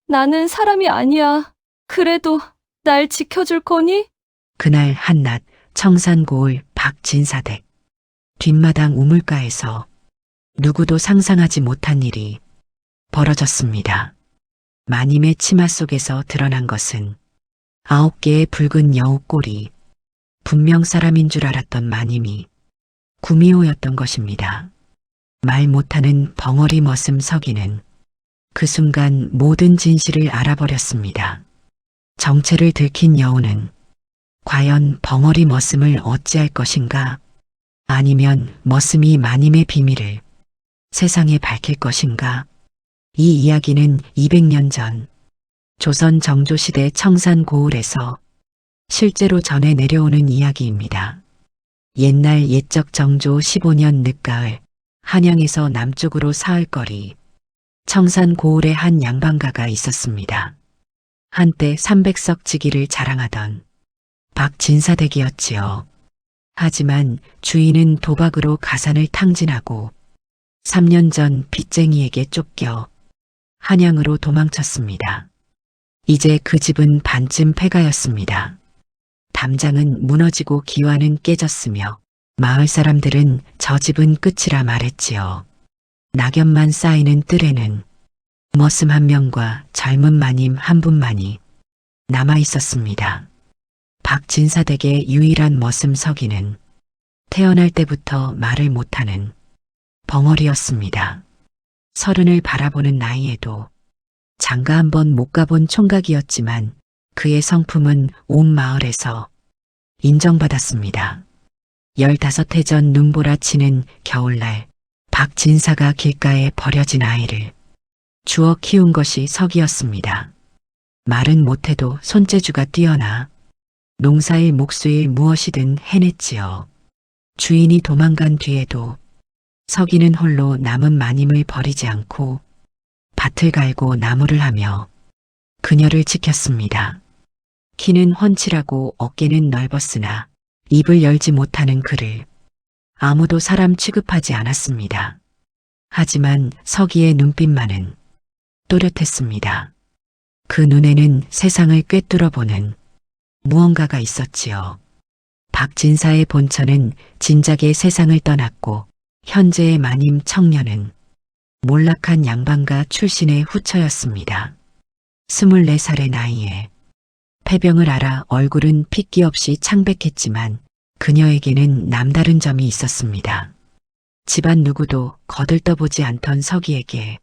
나는 사람이 아니야. 그래도 날 지켜줄 거니? 그날 한낮 청산고을 박진사댁 뒷마당 우물가에서 누구도 상상하지 못한 일이 벌어졌습니다. 마님의 치마 속에서 드러난 것은 9개의 붉은 여우꼬리. 분명 사람인 줄 알았던 마님이 구미호였던 것입니다. 말 못하는 벙어리 머슴 서기는 그 순간 모든 진실을 알아버렸습니다. 정체를 들킨 여우는 과연 벙어리 머슴을 어찌할 것인가? 아니면 머슴이 마님의 비밀을 세상에 밝힐 것인가? 이 이야기는 200년 전 조선 정조시대 청산고을에서 실제로 전해 내려오는 이야기입니다. 옛날 옛적 정조 15년 늦가을 한양에서 남쪽으로 사흘거리 청산고을에 한 양반가가 있었습니다. 한때 300석 지기를 자랑하던 박진사댁이었지요. 하지만 주인은 도박으로 가산을 탕진하고 3년 전 빚쟁이에게 쫓겨 한양으로 도망쳤습니다. 이제 그 집은 반쯤 폐가였습니다. 담장은 무너지고 기와는 깨졌으며 마을 사람들은 저 집은 끝이라 말했지요. 낙엽만 쌓이는 뜰에는 머슴 한 명과 젊은 마님 한 분만이 남아 있었습니다. 박진사댁의 유일한 머슴 서기는 태어날 때부터 말을 못하는 벙어리였습니다. 30을 바라보는 나이에도 장가 한 번 못 가본 총각이었지만 그의 성품은 온 마을에서 인정받았습니다. 15해 전 눈보라치는 겨울날 박진사가 길가에 버려진 아이를 주워 키운 것이 석이었습니다. 말은 못해도 손재주가 뛰어나 농사일 목수일 무엇이든 해냈지요. 주인이 도망간 뒤에도 석이는 홀로 남은 마님을 버리지 않고 밭을 갈고 나무를 하며 그녀를 지켰습니다. 키는 훤칠하고 어깨는 넓었으나 입을 열지 못하는 그를 아무도 사람 취급하지 않았습니다. 하지만 서기의 눈빛만은 또렷했습니다. 그 눈에는 세상을 꿰뚫어보는 무언가가 있었지요. 박진사의 본처는 진작에 세상을 떠났고 현재의 마님 청년은 몰락한 양반가 출신의 후처였습니다. 24살의 나이에 폐병을 앓아 얼굴은 핏기 없이 창백했지만 그녀에게는 남다른 점이 있었습니다. 집안 누구도 거들떠보지 않던 서기에게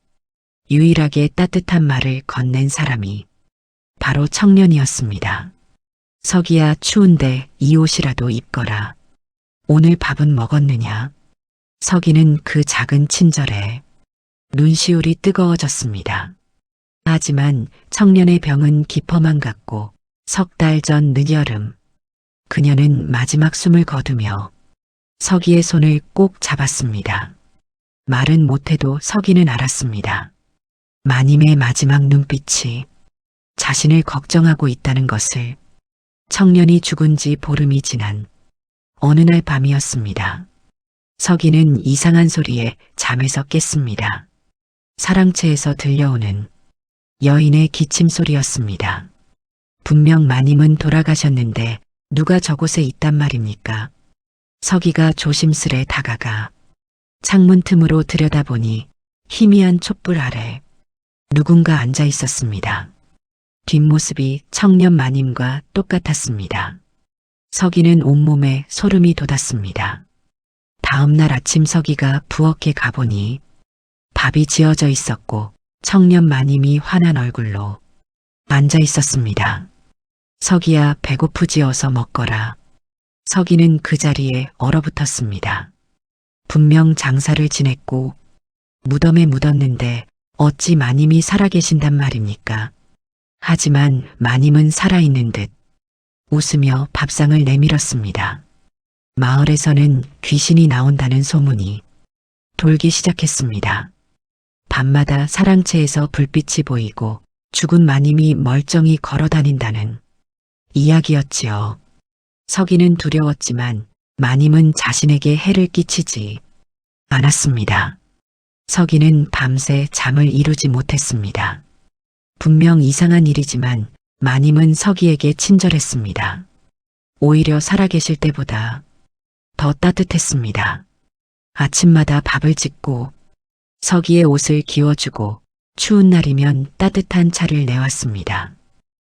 유일하게 따뜻한 말을 건넨 사람이 바로 청년이었습니다. 서기야, 추운데 이 옷이라도 입거라. 오늘 밥은 먹었느냐? 서기는 그 작은 친절에 눈시울이 뜨거워졌습니다. 하지만 청년의 병은 깊어만 갔고 3달 전 늦여름 그녀는 마지막 숨을 거두며 서기의 손을 꼭 잡았습니다. 말은 못해도 서기는 알았습니다. 마님의 마지막 눈빛이 자신을 걱정하고 있다는 것을. 청년이 죽은 지 보름이 지난 어느 날 밤이었습니다. 서기는 이상한 소리에 잠에서 깼습니다. 사랑채에서 들려오는 여인의 기침 소리였습니다. 분명 마님은 돌아가셨는데 누가 저곳에 있단 말입니까? 서기가 조심스레 다가가 창문 틈으로 들여다보니 희미한 촛불 아래 누군가 앉아 있었습니다. 뒷모습이 청년 마님과 똑같았습니다. 서기는 온몸에 소름이 돋았습니다. 다음 날 아침 서기가 부엌에 가보니 밥이 지어져 있었고 청년 마님이 환한 얼굴로 앉아 있었습니다. 서기야, 배고프지 어서 먹거라. 서기는 그 자리에 얼어붙었습니다. 분명 장사를 지냈고 무덤에 묻었는데 어찌 마님이 살아계신단 말입니까? 하지만 마님은 살아있는 듯 웃으며 밥상을 내밀었습니다. 마을에서는 귀신이 나온다는 소문이 돌기 시작했습니다. 밤마다 사랑채에서 불빛이 보이고 죽은 마님이 멀쩡히 걸어다닌다는 이야기였지요. 서기는 두려웠지만 마님은 자신에게 해를 끼치지 않았습니다. 서기는 밤새 잠을 이루지 못했습니다. 분명 이상한 일이지만 마님은 서기에게 친절했습니다. 오히려 살아계실 때보다 더 따뜻했습니다. 아침마다 밥을 짓고 서기의 옷을 기워주고 추운 날이면 따뜻한 차를 내왔습니다.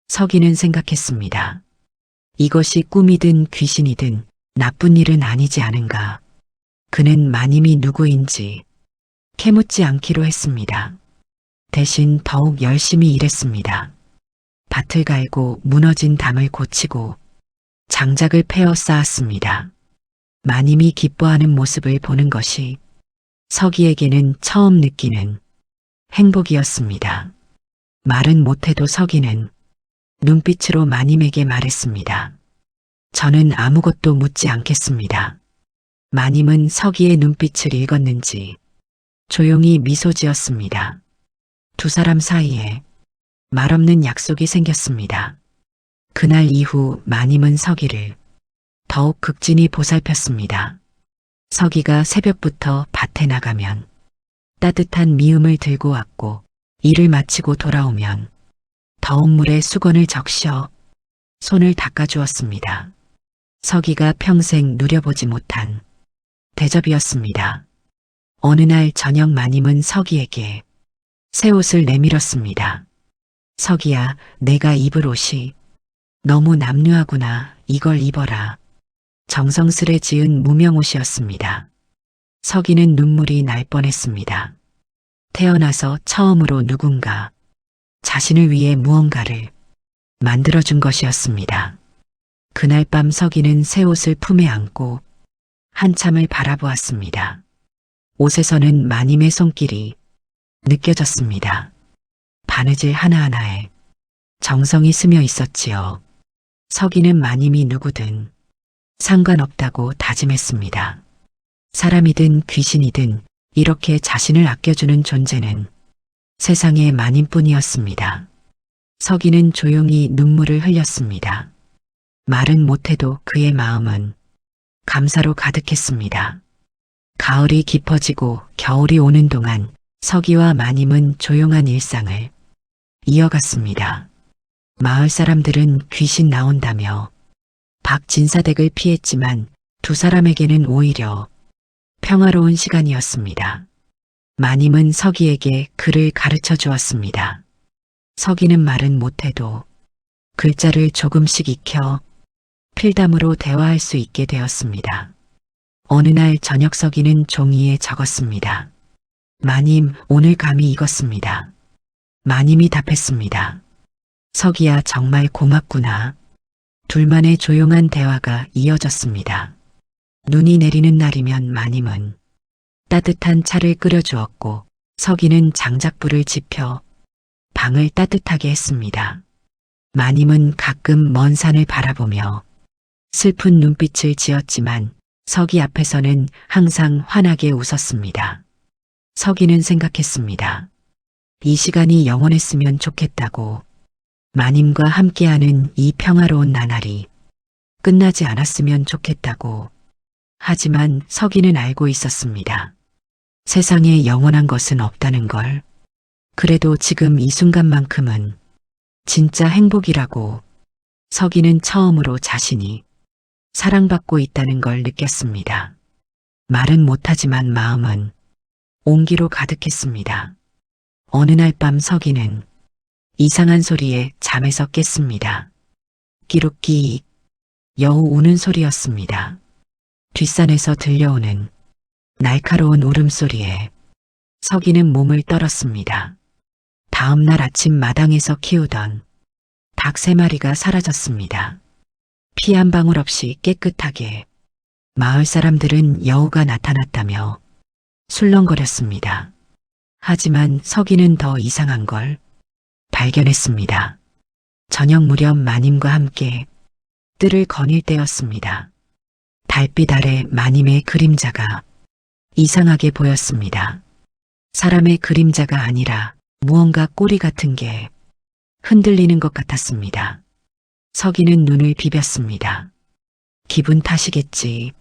서기는 생각했습니다. 이것이 꿈이든 귀신이든 나쁜 일은 아니지 않은가. 그는 마님이 누구인지 캐묻지 않기로 했습니다. 대신 더욱 열심히 일했습니다. 밭을 갈고 무너진 담을 고치고 장작을 패어 쌓았습니다. 마님이 기뻐하는 모습을 보는 것이 서기에게는 처음 느끼는 행복이었습니다. 말은 못해도 서기는 눈빛으로 마님에게 말했습니다. 저는 아무것도 묻지 않겠습니다. 마님은 서기의 눈빛을 읽었는지 조용히 미소 지었습니다. 두 사람 사이에 말없는 약속이 생겼습니다. 그날 이후 마님은 서기를 더욱 극진히 보살폈습니다. 서기가 새벽부터 밭에 나가면 따뜻한 미음을 들고 왔고 일을 마치고 돌아오면 더운 물에 수건을 적셔 손을 닦아주었습니다. 서기가 평생 누려보지 못한 대접이었습니다. 어느 날 저녁 마님은 서기에게 새 옷을 내밀었습니다. 서기야, 내가 입을 옷이 너무 남루하구나. 이걸 입어라. 정성스레 지은 무명옷이었습니다. 서기는 눈물이 날 뻔했습니다. 태어나서 처음으로 누군가 자신을 위해 무언가를 만들어준 것이었습니다. 그날 밤 서기는 새 옷을 품에 안고 한참을 바라보았습니다. 옷에서는 마님의 손길이 느껴졌습니다. 바느질 하나하나에 정성이 스며 있었지요. 서기는 마님이 누구든 상관없다고 다짐했습니다. 사람이든 귀신이든 이렇게 자신을 아껴주는 존재는 세상에 마님뿐이었습니다. 서기는 조용히 눈물을 흘렸습니다. 말은 못해도 그의 마음은 감사로 가득했습니다. 가을이 깊어지고 겨울이 오는 동안 서기와 마님은 조용한 일상을 이어갔습니다. 마을 사람들은 귀신 나온다며 박진사댁을 피했지만 두 사람에게는 오히려 평화로운 시간이었습니다. 마님은 서기에게 글을 가르쳐 주었습니다. 서기는 말은 못해도 글자를 조금씩 익혀 필담으로 대화할 수 있게 되었습니다. 어느 날 저녁 서기는 종이에 적었습니다. 마님, 오늘 감이 익었습니다. 마님이 답했습니다. 서기야, 정말 고맙구나. 둘만의 조용한 대화가 이어졌습니다. 눈이 내리는 날이면 마님은 따뜻한 차를 끓여주었고 서기는 장작불을 지펴 방을 따뜻하게 했습니다. 마님은 가끔 먼 산을 바라보며 슬픈 눈빛을 지었지만 서기 앞에서는 항상 환하게 웃었습니다. 서기는 생각했습니다. 이 시간이 영원했으면 좋겠다고. 마님과 함께하는 이 평화로운 나날이 끝나지 않았으면 좋겠다고. 하지만 서기는 알고 있었습니다. 세상에 영원한 것은 없다는 걸. 그래도 지금 이 순간만큼은 진짜 행복이라고. 서기는 처음으로 자신이 사랑받고 있다는 걸 느꼈습니다. 말은 못하지만 마음은 온기로 가득했습니다. 어느 날 밤 서기는 이상한 소리에 잠에서 깼습니다. 끼룩끼 여우 우는 소리였습니다. 뒷산에서 들려오는 날카로운 울음소리에 서기는 몸을 떨었습니다. 다음 날 아침 마당에서 키우던 닭 3마리가 사라졌습니다. 피 한 방울 없이 깨끗하게. 마을 사람들은 여우가 나타났다며 술렁거렸습니다. 하지만 서기는 더 이상한 걸 발견했습니다. 저녁 무렵 마님과 함께 뜰을 거닐 때였습니다. 달빛 아래 마님의 그림자가 이상하게 보였습니다. 사람의 그림자가 아니라 무언가 꼬리 같은 게 흔들리는 것 같았습니다. 서기는 눈을 비볐습니다. 기분 탓이겠지.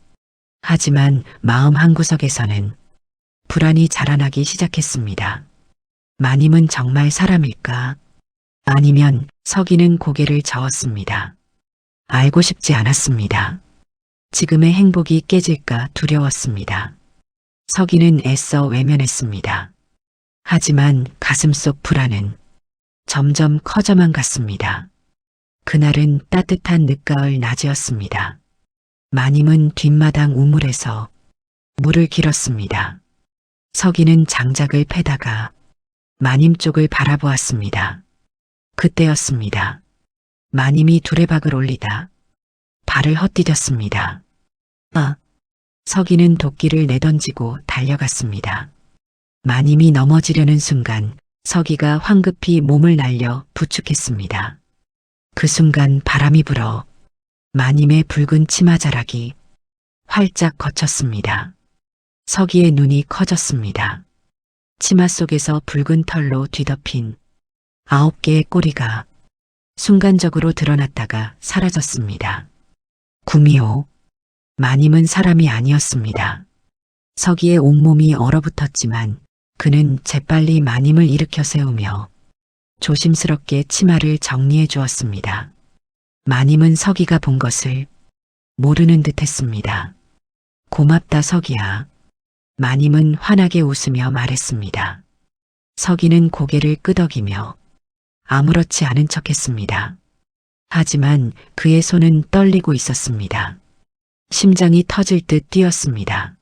하지만 마음 한구석에서는 불안이 자라나기 시작했습니다. 마님은 정말 사람일까? 아니면 서기는 고개를 저었습니다. 알고 싶지 않았습니다. 지금의 행복이 깨질까 두려웠습니다. 서기는 애써 외면했습니다. 하지만 가슴속 불안은 점점 커져만 갔습니다. 그날은 따뜻한 늦가을 낮이었습니다. 마님은 뒷마당 우물에서 물을 길었습니다. 서기는 장작을 패다가 마님 쪽을 바라보았습니다. 그때였습니다. 마님이 두레박을 올리다 발을 헛디뎠습니다. 아! 서기는 도끼를 내던지고 달려갔습니다. 마님이 넘어지려는 순간 서기가 황급히 몸을 날려 부축했습니다. 그 순간 바람이 불어 마님의 붉은 치마자락이 활짝 걷혔습니다. 서기의 눈이 커졌습니다. 치마 속에서 붉은 털로 뒤덮인 9개의 꼬리가 순간적으로 드러났다가 사라졌습니다. 구미호. 마님은 사람이 아니었습니다. 서기의 온몸이 얼어붙었지만 그는 재빨리 마님을 일으켜 세우며 조심스럽게 치마를 정리해 주었습니다. 마님은 서기가 본 것을 모르는 듯 했습니다. 고맙다 서기야. 마님은 환하게 웃으며 말했습니다. 서기는 고개를 끄덕이며 아무렇지 않은 척했습니다. 하지만 그의 손은 떨리고 있었습니다. 심장이 터질 듯 뛰었습니다.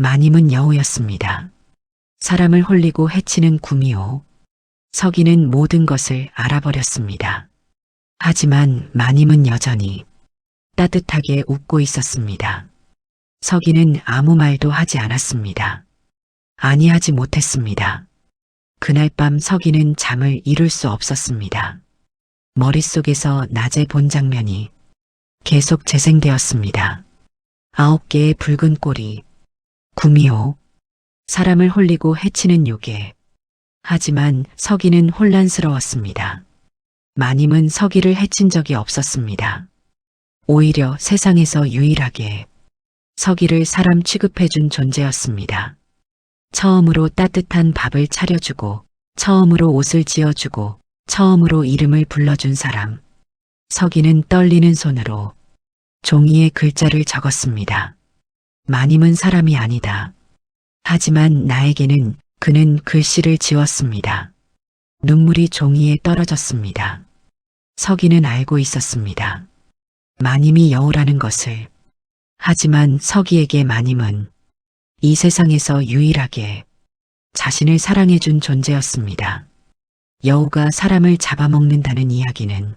마님은 여우였습니다. 사람을 홀리고 해치는 구미호. 서기는 모든 것을 알아버렸습니다. 하지만 마님은 여전히 따뜻하게 웃고 있었습니다. 서기는 아무 말도 하지 않았습니다. 아니하지 못했습니다. 그날 밤 서기는 잠을 이룰 수 없었습니다. 머릿속에서 낮에 본 장면이 계속 재생되었습니다. 9개의 붉은 꼬리, 구미호, 사람을 홀리고 해치는 요괴. 하지만 서기는 혼란스러웠습니다. 마님은 서기를 해친 적이 없었습니다. 오히려 세상에서 유일하게 서기를 사람 취급해준 존재였습니다. 처음으로 따뜻한 밥을 차려주고, 처음으로 옷을 지어주고, 처음으로 이름을 불러준 사람. 서기는 떨리는 손으로 종이에 글자를 적었습니다. 마님은 사람이 아니다. 하지만 나에게는 그는 글씨를 지웠습니다. 눈물이 종이에 떨어졌습니다. 서기는 알고 있었습니다. 마님이 여우라는 것을. 하지만 서기에게 마님은 이 세상에서 유일하게 자신을 사랑해준 존재였습니다. 여우가 사람을 잡아먹는다는 이야기는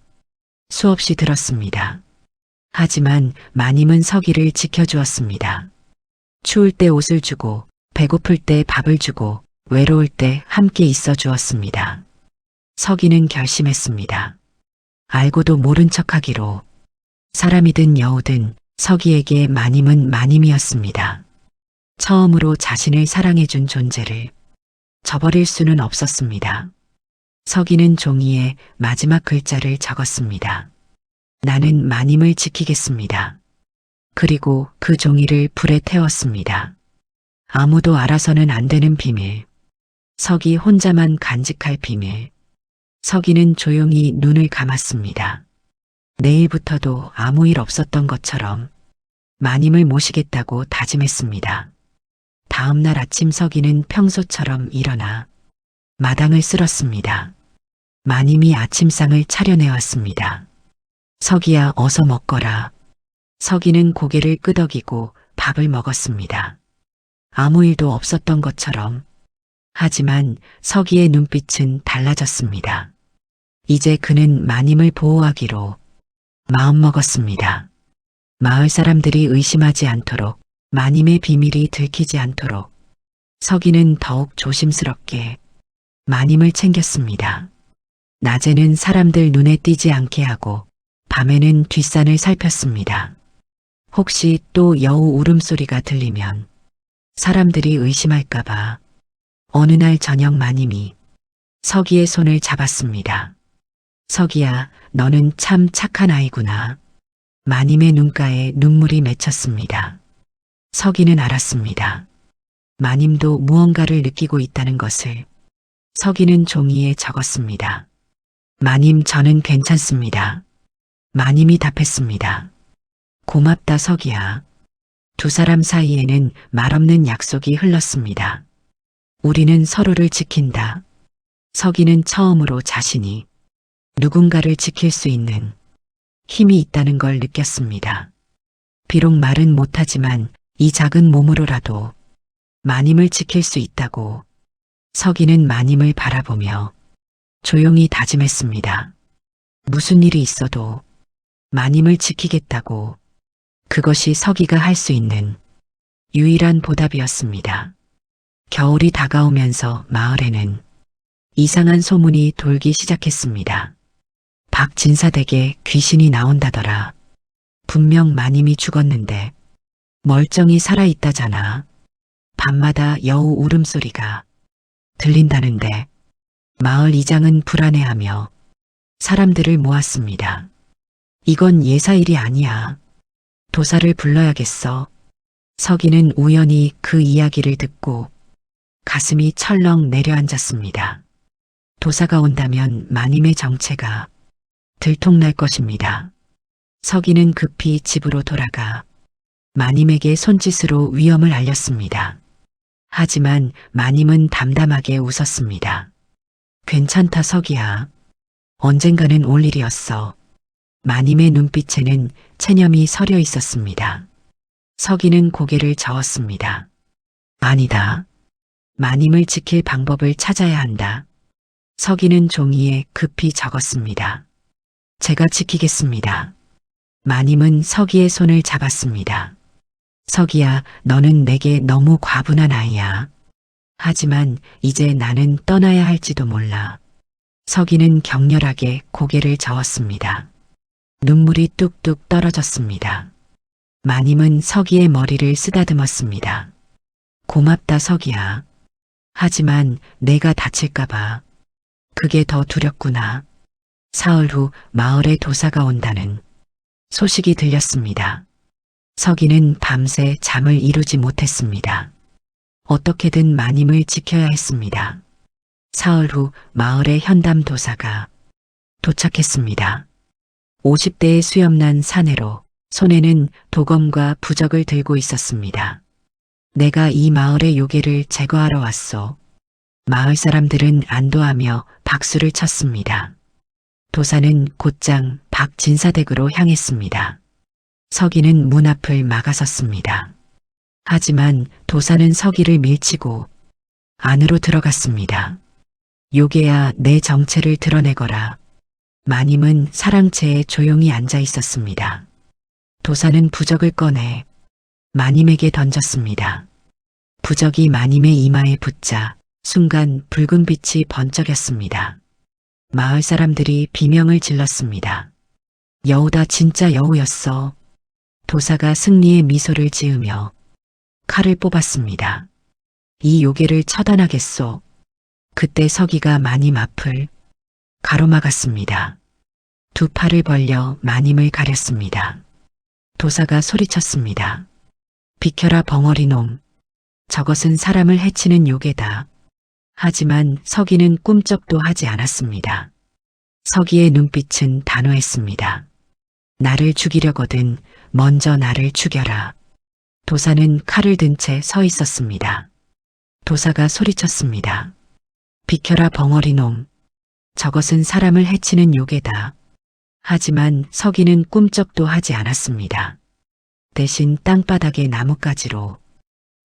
수없이 들었습니다. 하지만 마님은 서기를 지켜주었습니다. 추울 때 옷을 주고, 배고플 때 밥을 주고, 외로울 때 함께 있어 주었습니다. 서기는 결심했습니다. 알고도 모른 척하기로. 사람이든 여우든 서기에게 마님은 마님이었습니다. 처음으로 자신을 사랑해준 존재를 저버릴 수는 없었습니다. 서기는 종이에 마지막 글자를 적었습니다. 나는 마님을 지키겠습니다. 그리고 그 종이를 불에 태웠습니다. 아무도 알아서는 안 되는 비밀. 서기 혼자만 간직할 비밀. 서기는 조용히 눈을 감았습니다. 내일부터도 아무 일 없었던 것처럼 마님을 모시겠다고 다짐했습니다. 다음 날 아침 서기는 평소처럼 일어나 마당을 쓸었습니다. 마님이 아침상을 차려내왔습니다. 서기야 어서 먹거라. 서기는 고개를 끄덕이고 밥을 먹었습니다. 아무 일도 없었던 것처럼. 하지만 서기의 눈빛은 달라졌습니다. 이제 그는 마님을 보호하기로 마음먹었습니다. 마을 사람들이 의심하지 않도록, 마님의 비밀이 들키지 않도록 서기는 더욱 조심스럽게 마님을 챙겼습니다. 낮에는 사람들 눈에 띄지 않게 하고 밤에는 뒷산을 살폈습니다. 혹시 또 여우 울음소리가 들리면 사람들이 의심할까봐. 어느 날 저녁 마님이 서기의 손을 잡았습니다. 서기야, 너는 참 착한 아이구나. 마님의 눈가에 눈물이 맺혔습니다. 서기는 알았습니다. 마님도 무언가를 느끼고 있다는 것을. 서기는 종이에 적었습니다. 마님, 저는 괜찮습니다. 마님이 답했습니다. 고맙다, 서기야. 두 사람 사이에는 말없는 약속이 흘렀습니다. 우리는 서로를 지킨다. 서기는 처음으로 자신이 누군가를 지킬 수 있는 힘이 있다는 걸 느꼈습니다. 비록 말은 못하지만 이 작은 몸으로라도 마님을 지킬 수 있다고 서기는 마님을 바라보며 조용히 다짐했습니다. 무슨 일이 있어도 마님을 지키겠다고. 그것이 서기가 할 수 있는 유일한 보답이었습니다. 겨울이 다가오면서 마을에는 이상한 소문이 돌기 시작했습니다. 박진사댁에 귀신이 나온다더라. 분명 마님이 죽었는데 멀쩡히 살아있다잖아. 밤마다 여우 울음소리가 들린다는데 마을 이장은 불안해하며 사람들을 모았습니다. 이건 예사일이 아니야. 도사를 불러야겠어. 서기는 우연히 그 이야기를 듣고 가슴이 철렁 내려앉았습니다. 도사가 온다면 마님의 정체가 들통날 것입니다. 서기는 급히 집으로 돌아가 마님에게 손짓으로 위험을 알렸습니다. 하지만 마님은 담담하게 웃었습니다. 괜찮다, 서기야. 언젠가는 올 일이었어. 마님의 눈빛에는 체념이 서려 있었습니다. 서기는 고개를 저었습니다. 아니다. 마님을 지킬 방법을 찾아야 한다. 서기는 종이에 급히 적었습니다. 제가 지키겠습니다. 마님은 서기의 손을 잡았습니다. 서기야, 너는 내게 너무 과분한 아이야. 하지만 이제 나는 떠나야 할지도 몰라. 서기는 격렬하게 고개를 저었습니다. 눈물이 뚝뚝 떨어졌습니다. 마님은 서기의 머리를 쓰다듬었습니다. 고맙다, 서기야. 하지만 내가 다칠까봐. 그게 더 두렵구나. 사흘 후 마을에 도사가 온다는 소식이 들렸습니다. 서기는 밤새 잠을 이루지 못했습니다. 어떻게든 마님을 지켜야 했습니다. 사흘 후 마을의 현담 도사가 도착했습니다. 50대의 수염난 사내로 손에는 도검과 부적을 들고 있었습니다. 내가 이 마을의 요괴를 제거하러 왔소. 마을 사람들은 안도하며 박수를 쳤습니다. 도사는 곧장 박진사댁으로 향했습니다. 서기는 문 앞을 막아섰습니다. 하지만 도사는 서기를 밀치고 안으로 들어갔습니다. 요괴야, 내 정체를 드러내거라. 마님은 사랑채에 조용히 앉아 있었습니다. 도사는 부적을 꺼내 마님에게 던졌습니다. 부적이 마님의 이마에 붙자 순간 붉은 빛이 번쩍였습니다. 마을 사람들이 비명을 질렀습니다. 여우다, 진짜 여우였어. 도사가 승리의 미소를 지으며 칼을 뽑았습니다. 이 요괴를 처단하겠소. 그때 서기가 마님 앞을 가로막았습니다. 두 팔을 벌려 마님을 가렸습니다. 도사가 소리쳤습니다. 비켜라, 벙어리 놈. 저것은 사람을 해치는 요괴다. 하지만 서기는 꿈쩍도 하지 않았습니다. 서기의 눈빛은 단호했습니다. 나를 죽이려거든 먼저 나를 죽여라. 도사는 칼을 든 채 서 있었습니다. 도사가 소리쳤습니다. 비켜라, 벙어리 놈. 저것은 사람을 해치는 요괴다. 하지만 서기는 꿈쩍도 하지 않았습니다. 대신 땅바닥에 나뭇가지로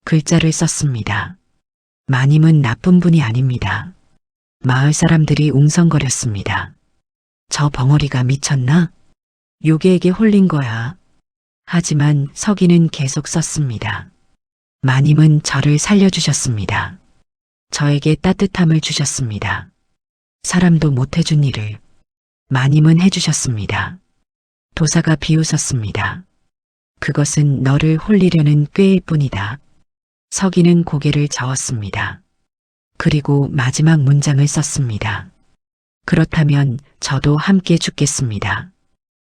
글자를 썼습니다. 마님은 나쁜 분이 아닙니다. 마을 사람들이 웅성거렸습니다. 저 벙어리가 미쳤나? 요괴에게 홀린 거야. 하지만 서기는 계속 썼습니다. 마님은 저를 살려주셨습니다. 저에게 따뜻함을 주셨습니다. 사람도 못해준 일을 마님은 해주셨습니다. 도사가 비웃었습니다. 그것은 너를 홀리려는 꾀일 뿐이다. 서기는 고개를 저었습니다. 그리고 마지막 문장을 썼습니다. 그렇다면 저도 함께 죽겠습니다.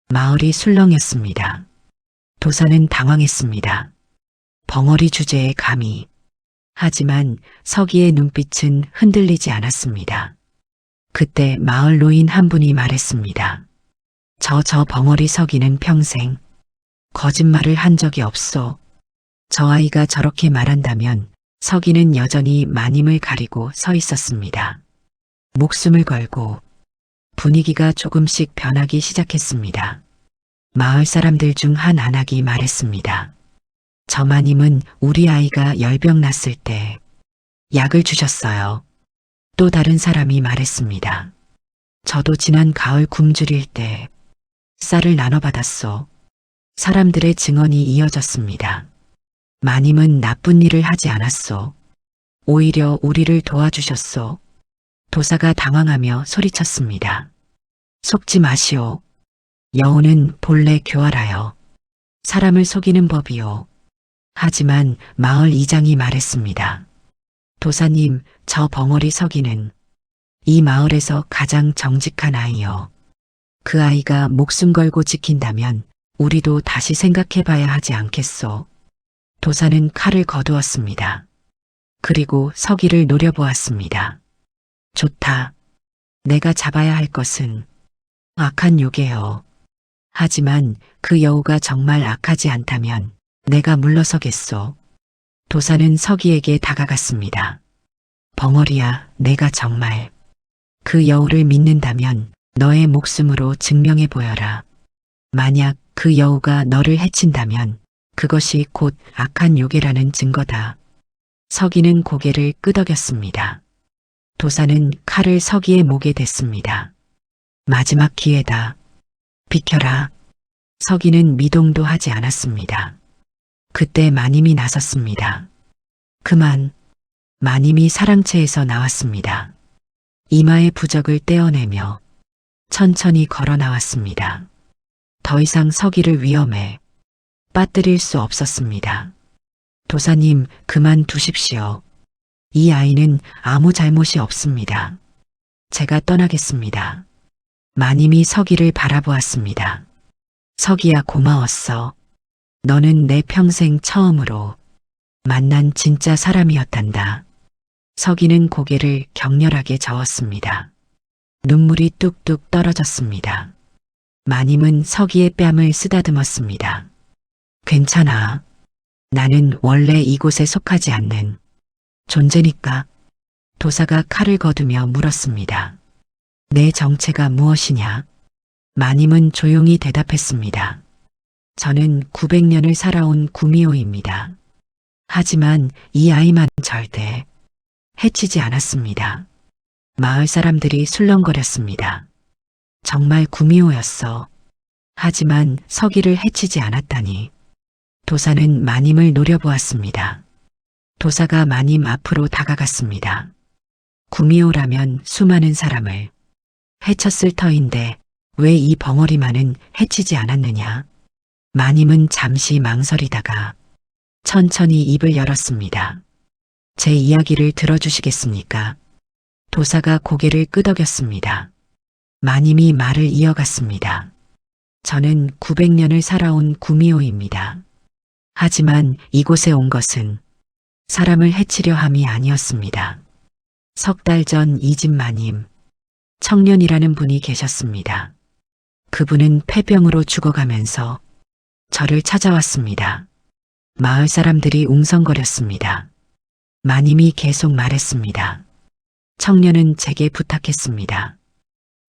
마을이 술렁였습니다. 도사는 당황했습니다. 벙어리 주제에 감히. 하지만 서기의 눈빛은 흔들리지 않았습니다. 그때 마을 노인 한 분이 말했습니다. 저 벙어리 서기는 평생 거짓말을 한 적이 없소. 저 아이가 저렇게 말한다면 서기는 여전히 마님을 가리고 서 있었습니다. 목숨을 걸고 분위기가 조금씩 변하기 시작했습니다. 마을 사람들 중 한 안악이 말했습니다. 저 마님은 우리 아이가 열병 났을 때 약을 주셨어요. 또 다른 사람이 말했습니다. 저도 지난 가을 굶주릴 때 쌀을 나눠받았소. 사람들의 증언이 이어졌습니다. 마님은 나쁜 일을 하지 않았소. 오히려 우리를 도와주셨소. 도사가 당황하며 소리쳤습니다. 속지 마시오. 여우는 본래 교활하여 사람을 속이는 법이요. 하지만 마을 이장이 말했습니다. 도사님, 저 벙어리 서기는 이 마을에서 가장 정직한 아이요. 그 아이가 목숨 걸고 지킨다면 우리도 다시 생각해 봐야 하지 않겠소. 도사는 칼을 거두었습니다. 그리고 서기를 노려보았습니다. 좋다. 내가 잡아야 할 것은 악한 요괴요. 하지만 그 여우가 정말 악하지 않다면 내가 물러서겠소. 도사는 서기에게 다가갔습니다. 벙어리야, 내가 정말 그 여우를 믿는다면 너의 목숨으로 증명해 보여라. 만약 그 여우가 너를 해친다면 그것이 곧 악한 요괴라는 증거다. 서기는 고개를 끄덕였습니다. 도사는 칼을 서기의 목에 댔습니다. 마지막 기회다. 비켜라. 서기는 미동도 하지 않았습니다. 그때 마님이 나섰습니다. 그만. 마님이 사랑채에서 나왔습니다. 이마의 부적을 떼어내며 천천히 걸어 나왔습니다. 더 이상 서기를 위험에 빠뜨릴 수 없었습니다. 도사님, 그만 두십시오. 이 아이는 아무 잘못이 없습니다. 제가 떠나겠습니다. 마님이 서기를 바라보았습니다. 서기야, 고마웠어. 너는 내 평생 처음으로 만난 진짜 사람이었단다. 서기는 고개를 격렬하게 저었습니다. 눈물이 뚝뚝 떨어졌습니다. 마님은 서기의 뺨을 쓰다듬었습니다. 괜찮아. 나는 원래 이곳에 속하지 않는 존재니까. 도사가 칼을 거두며 물었습니다. 내 정체가 무엇이냐? 마님은 조용히 대답했습니다. 저는 900년을 살아온 구미호입니다. 하지만 이 아이만 절대 해치지 않았습니다. 마을 사람들이 술렁거렸습니다. 정말 구미호였어. 하지만 서기를 해치지 않았다니. 도사는 마님을 노려보았습니다. 도사가 마님 앞으로 다가갔습니다. 구미호라면 수많은 사람을 해쳤을 터인데 왜 이 벙어리만은 해치지 않았느냐? 마님은 잠시 망설이다가 천천히 입을 열었습니다. 제 이야기를 들어주시겠습니까? 도사가 고개를 끄덕였습니다. 마님이 말을 이어갔습니다. 저는 900년을 살아온 구미호입니다. 하지만 이곳에 온 것은 사람을 해치려 함이 아니었습니다. 석 달 전 이 집 마님, 청년이라는 분이 계셨습니다. 그분은 폐병으로 죽어가면서 저를 찾아왔습니다. 마을 사람들이 웅성거렸습니다. 마님이 계속 말했습니다. 청년은 제게 부탁했습니다.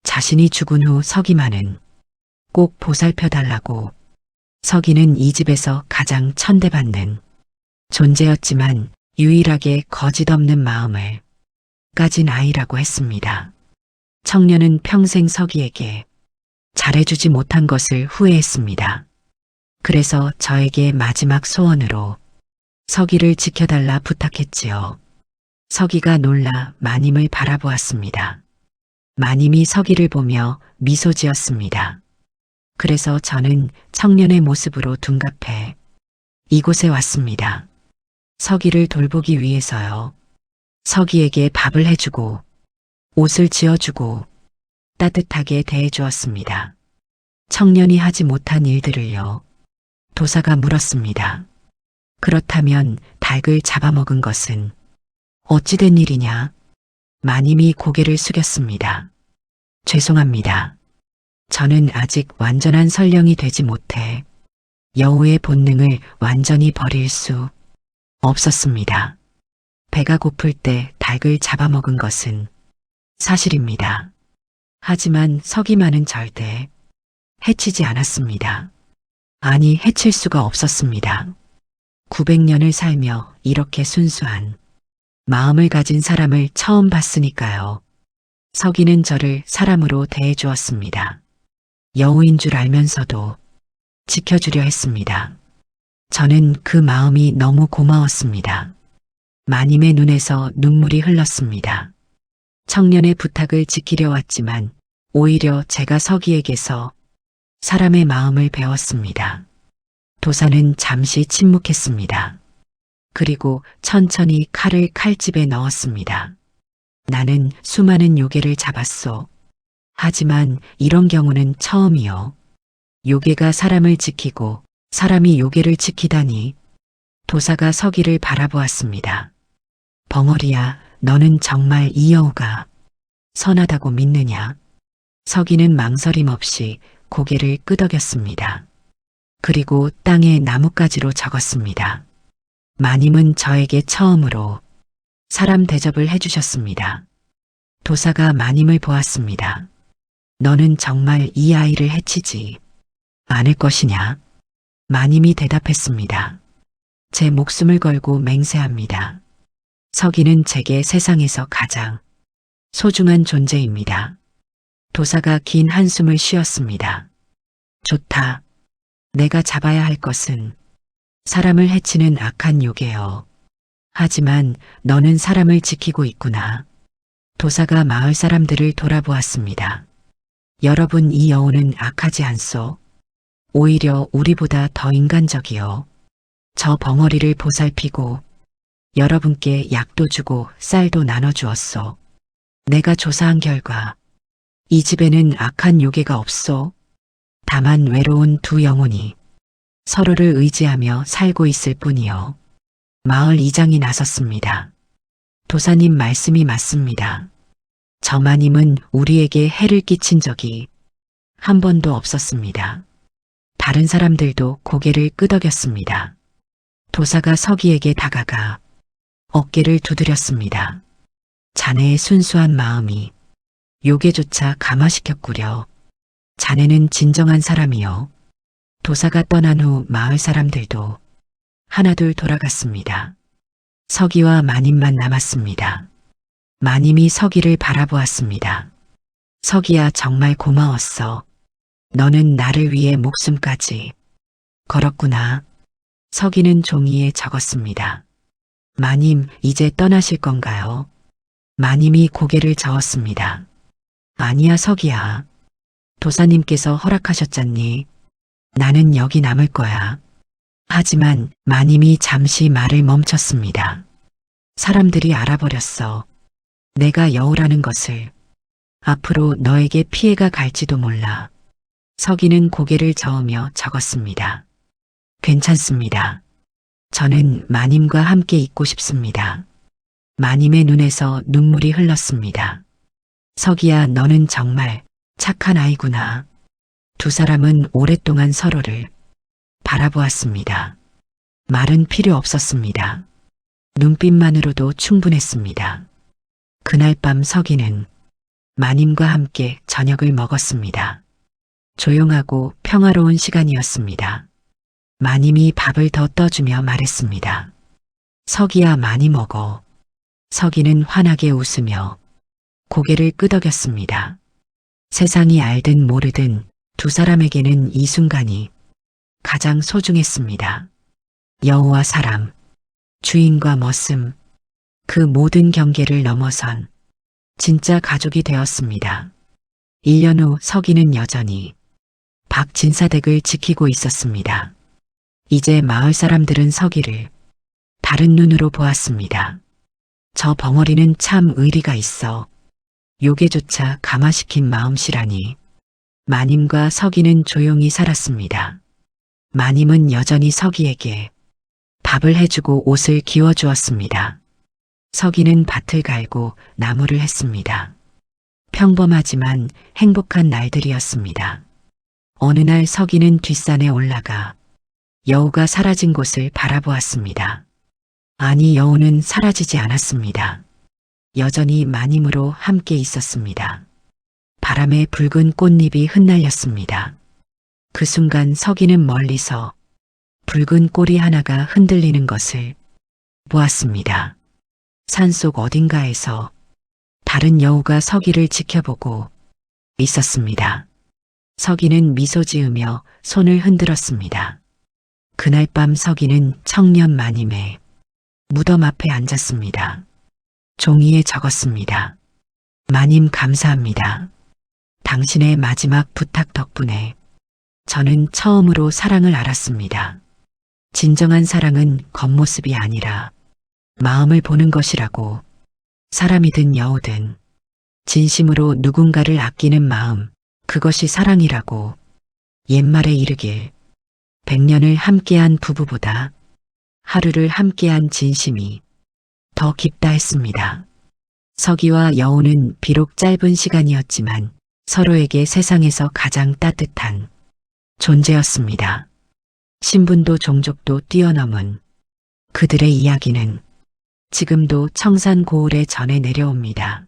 자신이 죽은 후 서기만은 꼭 보살펴달라고. 서기는 이 집에서 가장 천대받는 존재였지만 유일하게 거짓 없는 마음을 가진 아이라고 했습니다. 청년은 평생 서기에게 잘해주지 못한 것을 후회했습니다. 그래서 저에게 마지막 소원으로 서기를 지켜달라 부탁했지요. 서기가 놀라 마님을 바라보았습니다. 마님이 서기를 보며 미소 지었습니다. 그래서 저는 청년의 모습으로 둔갑해 이곳에 왔습니다. 서기를 돌보기 위해서요. 서기에게 밥을 해주고 옷을 지어주고 따뜻하게 대해주었습니다. 청년이 하지 못한 일들을요. 도사가 물었습니다. 그렇다면 닭을 잡아먹은 것은 어찌된 일이냐? 마님이 고개를 숙였습니다. 죄송합니다. 저는 아직 완전한 선령이 되지 못해 여우의 본능을 완전히 버릴 수 없었습니다. 배가 고플 때 닭을 잡아먹은 것은 사실입니다. 하지만 서기만은 절대 해치지 않았습니다. 아니, 해칠 수가 없었습니다. 900년을 살며 이렇게 순수한 마음을 가진 사람을 처음 봤으니까요. 서기는 저를 사람으로 대해주었습니다. 여우인 줄 알면서도 지켜주려 했습니다. 저는 그 마음이 너무 고마웠습니다. 마님의 눈에서 눈물이 흘렀습니다. 청년의 부탁을 지키려 왔지만 오히려 제가 서기에게서 사람의 마음을 배웠습니다. 도사는 잠시 침묵했습니다. 그리고 천천히 칼을 칼집에 넣었습니다. 나는 수많은 요괴를 잡았소. 하지만 이런 경우는 처음이요. 요괴가 사람을 지키고 사람이 요괴를 지키다니. 도사가 서기를 바라보았습니다. 벙어리야, 너는 정말 이 여우가 선하다고 믿느냐? 서기는 망설임 없이 고개를 끄덕였습니다. 그리고 땅에 나뭇가지로 적었습니다. 마님은 저에게 처음으로 사람 대접을 해주셨습니다. 도사가 마님을 보았습니다. 너는 정말 이 아이를 해치지 않을 것이냐? 마님이 대답했습니다. 제 목숨을 걸고 맹세합니다. 서기는 제게 세상에서 가장 소중한 존재입니다. 도사가 긴 한숨을 쉬었습니다. 좋다. 내가 잡아야 할 것은 사람을 해치는 악한 요괴여. 하지만 너는 사람을 지키고 있구나. 도사가 마을 사람들을 돌아보았습니다. 여러분, 이 여우는 악하지 않소. 오히려 우리보다 더 인간적이요. 저 벙어리를 보살피고 여러분께 약도 주고 쌀도 나눠주었소. 내가 조사한 결과 이 집에는 악한 요괴가 없소. 다만 외로운 두 영혼이 서로를 의지하며 살고 있을 뿐이요. 마을 이장이 나섰습니다. 도사님 말씀이 맞습니다. 저 마님은 우리에게 해를 끼친 적이 한 번도 없었습니다. 다른 사람들도 고개를 끄덕였습니다. 도사가 서기에게 다가가 어깨를 두드렸습니다. 자네의 순수한 마음이 요괴조차 감화시켰구려. 자네는 진정한 사람이요. 도사가 떠난 후 마을 사람들도 하나둘 돌아갔습니다. 서기와 마님만 남았습니다. 마님이 서기를 바라보았습니다. 서기야, 정말 고마웠어. 너는 나를 위해 목숨까지 걸었구나. 서기는 종이에 적었습니다. 마님, 이제 떠나실 건가요? 마님이 고개를 저었습니다. 아니야, 서기야. 도사님께서 허락하셨잖니. 나는 여기 남을 거야. 하지만 마님이 잠시 말을 멈췄습니다. 사람들이 알아버렸어. 내가 여우라는 것을. 앞으로 너에게 피해가 갈지도 몰라. 서기는 고개를 저으며 적었습니다. 괜찮습니다. 저는 마님과 함께 있고 싶습니다. 마님의 눈에서 눈물이 흘렀습니다. 서기야, 너는 정말 착한 아이구나. 두 사람은 오랫동안 서로를 바라보았습니다. 말은 필요 없었습니다. 눈빛만으로도 충분했습니다. 그날 밤 서기는 마님과 함께 저녁을 먹었습니다. 조용하고 평화로운 시간이었습니다. 마님이 밥을 더 떠주며 말했습니다. 서기야, 많이 먹어. 서기는 환하게 웃으며 고개를 끄덕였습니다. 세상이 알든 모르든 두 사람에게는 이 순간이 가장 소중했습니다. 여우와 사람, 주인과 머슴, 그 모든 경계를 넘어선 진짜 가족이 되었습니다. 1년 후 서기는 여전히 박진사댁을 지키고 있었습니다. 이제 마을 사람들은 서기를 다른 눈으로 보았습니다. 저 벙어리는 참 의리가 있어. 요괴조차 감화시킨 마음씨라니. 마님과 서기는 조용히 살았습니다. 마님은 여전히 서기에게 밥을 해주고 옷을 기워주었습니다. 서기는 밭을 갈고 나무를 했습니다. 평범하지만 행복한 날들이었습니다. 어느 날 서기는 뒷산에 올라가 여우가 사라진 곳을 바라보았습니다. 아니, 여우는 사라지지 않았습니다. 여전히 마님으로 함께 있었습니다. 바람에 붉은 꽃잎이 흩날렸습니다. 그 순간 서기는 멀리서 붉은 꼬리 하나가 흔들리는 것을 보았습니다. 산속 어딘가에서 다른 여우가 서기를 지켜보고 있었습니다. 서기는 미소 지으며 손을 흔들었습니다. 그날 밤 서기는 청년 마님의 무덤 앞에 앉았습니다. 종이에 적었습니다. 마님, 감사합니다. 당신의 마지막 부탁 덕분에 저는 처음으로 사랑을 알았습니다. 진정한 사랑은 겉모습이 아니라 마음을 보는 것이라고. 사람이든 여우든 진심으로 누군가를 아끼는 마음, 그것이 사랑이라고. 옛말에 이르길 100년을 함께한 부부보다 하루를 함께한 진심이 더 깊다 했습니다. 서기와 여우는 비록 짧은 시간이었지만 서로에게 세상에서 가장 따뜻한 존재였습니다. 신분도 종족도 뛰어넘은 그들의 이야기는 지금도 청산 고을에 전해 내려옵니다.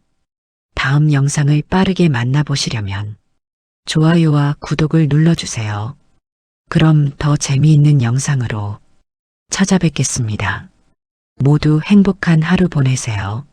다음 영상을 빠르게 만나보시려면 좋아요와 구독을 눌러주세요. 그럼 더 재미있는 영상으로 찾아뵙겠습니다. 모두 행복한 하루 보내세요.